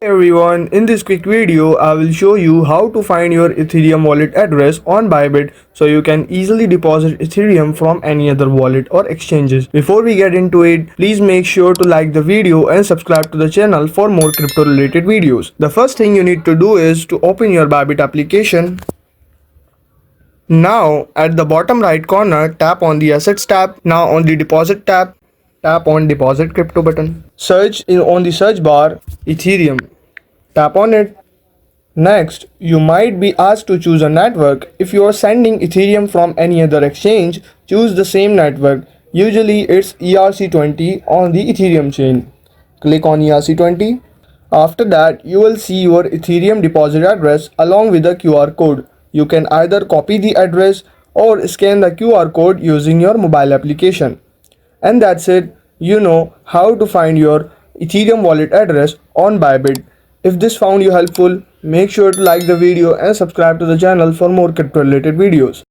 Hey everyone, in this quick video, I will show you how to find your Ethereum wallet address on Bybit so you can easily deposit Ethereum from any other wallet or exchanges. Before we get into it, please make sure to like the video and subscribe to the channel for more crypto related videos. The first thing you need to do is to open your Bybit application. Now, at the bottom right corner, tap on the Assets tab. Now on the Deposit tab, tap on Deposit Crypto button. Search on the search bar Ethereum. Tap on it. Next, you might be asked to choose a network. If you are sending Ethereum from any other exchange, choose the same network. Usually it's ERC20 on the Ethereum chain. Click on ERC20. After that, you will see your Ethereum deposit address along with the QR code. You can either copy the address or scan the QR code using your mobile application. And that's it. You know how to find your Ethereum wallet address on Bybit. If this found you helpful, make sure to like the video and subscribe to the channel for more crypto related videos.